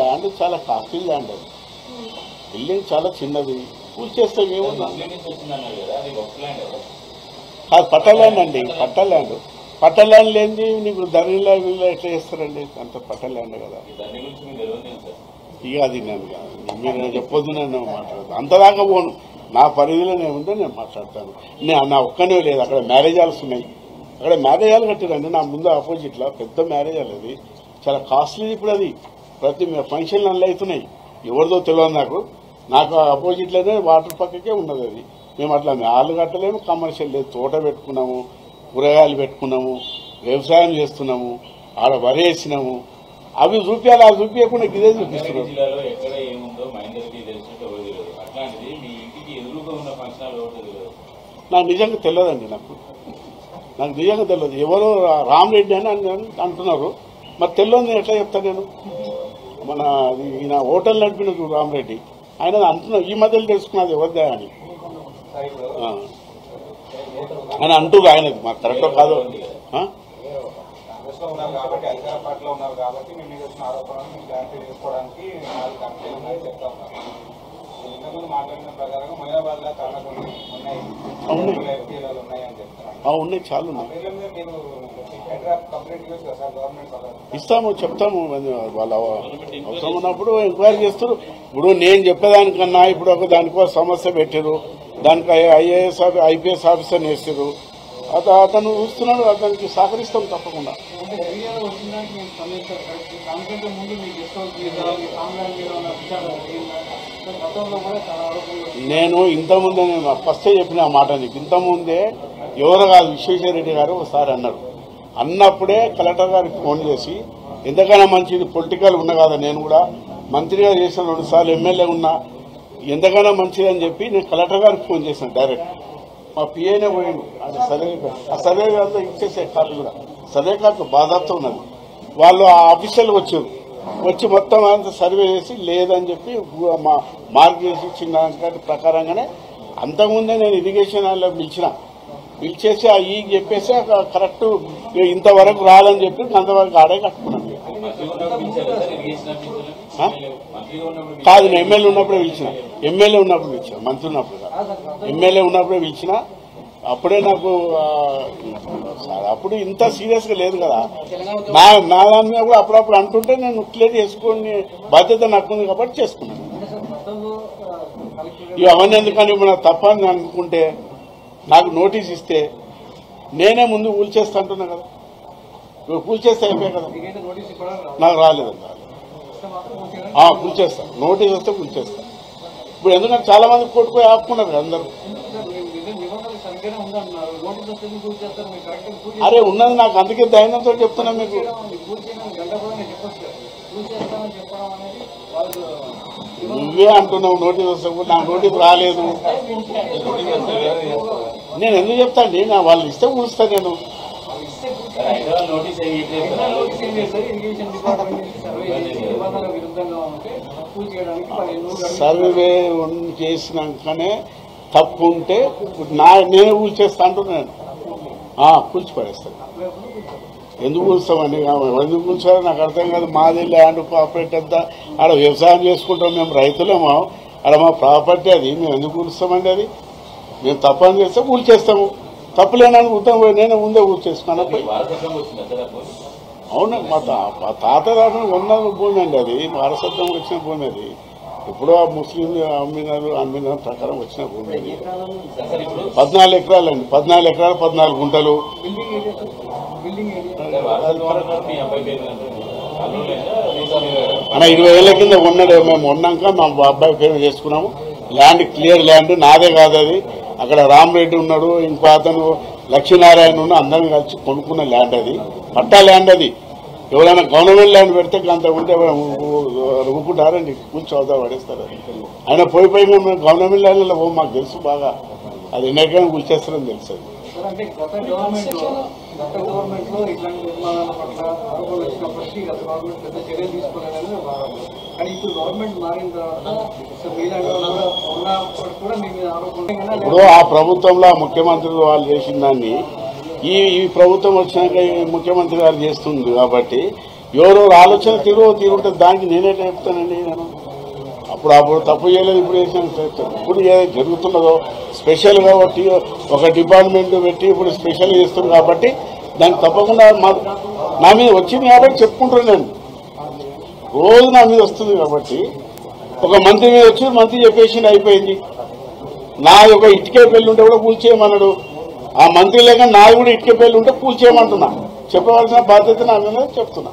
Land చాలా costly land అది. Building చాలా చిన్నది. పూజ చేస్తే ఏముందా? కాదు, పట్ట ల్యాండ్ అండి. పట్ట ల్యాండ్ లేనిది నీకు ధరలో ఎట్లా చేస్తారండి? అంత పట్ట ల్యాండ్ కదా. ఇక అది మీరు చెప్పొద్దు, నేను మాట్లాడతాను. అంతదాకా పోను. నా పరిధిలో నేనుంటే నేను మాట్లాడతాను. నా ఒక్కనే లేదు, అక్కడ మ్యారేజ్ హాల్స్ ఉన్నాయి. అక్కడ మ్యారేజ్ హాల్ కట్టిరండి నా ముందు ఆపోజిట్లో. పెద్ద మ్యారేజ్ హాల్ అది, చాలా కాస్ట్లీ. ఇప్పుడు అది ప్రతి ఫంక్షన్లు అన్నీ అవుతున్నాయి. ఎవరిదో తెలియదు నాకు ఆపోజిట్లోనే వాటర్ పక్కకే ఉన్నది అది. మేము అట్లా హాల్ కట్టలేము, కమర్షియల్ లేదు. తోట పెట్టుకున్నాము, కూరగాయలు పెట్టుకున్నాము, వ్యవసాయం చేస్తున్నాము, ఆడ వరేసినాము. అవి చూపించాలి, అవి చూపించకుండా ఇదే చూపిస్తున్నారు. నాకు నిజంగా తెలియదండి. నాకు నిజంగా తెలియదు. ఎవరో రామరెడ్డి అని అంటున్నారు. మరి తెలియదు ఎట్లా చెప్తాను నేను? మన ఈయన హోటల్ నడిపిన రామరెడ్డి, ఆయన అంటున్నా ఈ మధ్యలో తెలుసుకున్నది ఎవరిదే అని ఆయన అంటున్నారు. ఆయనది మాకు కరెక్టో కాదో. ఉన్నాయి, చాలా ఉన్నాయి. ఇస్తాము, చెప్తాము. వాళ్ళ అవసరం ఉన్నప్పుడు ఎంక్వైరీ చేస్తారు. ఇప్పుడు నేను చెప్పేదానికన్నా ఇప్పుడు ఒక దానికో సమస్య పెట్టారు, దానికి ఐఏఎస్ ఐపీఎస్ ఆఫీసర్ని వేస్తారు. అతను చూస్తున్నాడు, అతనికి సహకరిస్తాం తప్పకుండా. నేను ఇంతకుముందే ఫస్టే చెప్పిన ఆ మాట నీకు. ఇంతకుముందే ఎవరు కాదు, విశ్వేశ్వరరెడ్డి గారు ఒకసారి అన్నప్పుడే కలెక్టర్ గారికి ఫోన్ చేసి, ఎంతకైనా మంచిది పొలిటికల్ ఉన్నా కదా, నేను కూడా మంత్రిగా చేసిన 2 సార్లు ఎమ్మెల్యే ఉన్నా, ఎంతకైనా మంచిది అని చెప్పి నేను కలెక్టర్ గారికి ఫోన్ చేశాను డైరెక్ట్. మా పిఏనే పోయిండు, అది సర్వే గారితో ఇచ్చేసే కార్డు కూడా, సర్వే కార్డు బాధాప్తా ఉన్నది. వాళ్ళు ఆ ఆఫీసర్లు వచ్చి మొత్తం అంత సర్వే చేసి లేదని చెప్పి మార్క్ చేసి ఇచ్చిన ప్రకారంగానే అంతకుముందే నేను ఇరిగేషన్ వాళ్ళు పిలిచేసి ఈ చెప్పేసి కరెక్ట్ ఇంతవరకు రాలని చెప్పి అంతవరకు ఆడే కట్టుకున్నాను. కాదు, నేను ఎమ్మెల్యే ఉన్నప్పుడే పిలిచిన. మంత్రి ఉన్నప్పుడు కాదు, ఎమ్మెల్యే ఉన్నప్పుడే పిలిచిన. అప్పుడే నాకు అప్పుడు ఇంత సీరియస్ గా లేదు కదా. నా దాని మీద కూడా అప్పుడప్పుడు అంటుంటే నేను క్లియర్ చేసుకుని బాధ్యత నాకుంది కాబట్టి చేసుకున్నాను. అవన్నీ ఎందుకని ఇప్పుడు తప్పని అనుకుంటే నాకు నోటీస్ ఇస్తే నేనే ముందు కూల్చేస్తా అంటున్నా కదా. కూల్చేస్తే అయిపోయా కదా. నాకు రాలేదండి. కూల్చేస్తా, నోటీస్ వస్తే కూల్చేస్తా. ఇప్పుడు ఎందుకంటే చాలా మంది కొట్టుకుపోయి ఆపుకున్నారు కదా అందరూ. అరే ఉన్నది నాకు, అందుకే ధైర్యంతో చెప్తున్నా మీకు. నువ్వే అంటున్నావు నోటీస్ వస్తే, నాకు నోటీస్ రాలేదు. నేను ఎందుకు చెప్తాండి? వాళ్ళు ఇస్తే కూలుస్తా నేను. సర్వే చేసినాకనే తప్పు ఉంటే నేనే కూల్చేస్తా అంటున్నాను. కూల్చిపడేస్తాను. ఎందుకు కూల్స్తామండి? ఎందుకు కూల్చారో నాకు అర్థం కాదు. మాది ల్యాండ్ ప్రాపర్టీ అంతా ఆడ వ్యవసాయం చేసుకుంటాం, మేము రైతులేమో. ఆడ మా ప్రాపర్టీ అది, మేము ఎందుకు కూలుస్తామండి? అది మేము తప్పని చేస్తే కూల్చేస్తాము. తప్పులేనని ఉత్తరం నేనే ముందే కూర్చేసుకున్నాను. అవును, మా తాత ఉన్న భూమి అండి అది, వారసత్వం వచ్చిన భూమి అది. ఇప్పుడు ఆ ముస్లింలు అమ్మిన ప్రకారం వచ్చిన భూమి అది. 14 ఎకరాలు అండి. 14 ఎకరాలు 14 గుంటలు. 20 ఏళ్ల కింద ఉన్నాడు. మేము ఉన్నాక మా అబ్బాయి పేరు చేసుకున్నాము. ల్యాండ్ క్లియర్ ల్యాండ్, నాదే కాదు అది. అక్కడ రామరెడ్డి ఉన్నాడు, ఇంకో అతను లక్ష్మీనారాయణ ఉన్నాడు, అందరం కలిసి కొనుక్కున్న ల్యాండ్ అది. పట్టా ల్యాండ్ అది. ఎవరైనా గవర్నమెంట్ ల్యాండ్ పెడితే అంత ఉంటే రువ్వుకుంటారండి, కూర్చోవద్దా పడేస్తారు. ఆయన పోయి మేము గవర్నమెంట్ ల్యాండ్లో మాకు తెలుసు బాగా. అది ఎన్నైనా కూర్చేస్తారని తెలుసు. ఇప్పుడు ఆ ప్రభుత్వంలో ముఖ్యమంత్రులు వాళ్ళు చేసిన దాన్ని ఈ ప్రభుత్వం వచ్చినాక ముఖ్యమంత్రి గారు చేస్తుంది కాబట్టి ఎవరో ఆలోచన తీరుంటుంది, దానికి నేనే చెప్తానండి. నేను అప్పుడు తప్పు చేయలేదు, ఇప్పుడు ఇప్పుడు ఏదైతే జరుగుతున్నదో స్పెషల్గా ఒక డిపార్ట్మెంట్ పెట్టి ఇప్పుడు స్పెషల్ చేస్తుంది కాబట్టి దానికి తప్పకుండా నా మీద వచ్చింది కాబట్టి చెప్పుకుంటున్నాను. నేను రోజు నా మీద వస్తుంది కాబట్టి ఒక మంత్రి మీద వచ్చి మంత్రి చెప్పేసి అయిపోయింది. నా యొక్క ఇటుకే పెళ్లి ఉంటే కూడా కూల్చేయమన్నాడు. ఆ మంత్రి లేక నాది కూడా ఇటుకే పెళ్లి ఉంటే కూల్చేయమంటున్నా. చెప్పవలసిన బాధ్యత నా మీద చెప్తున్నా.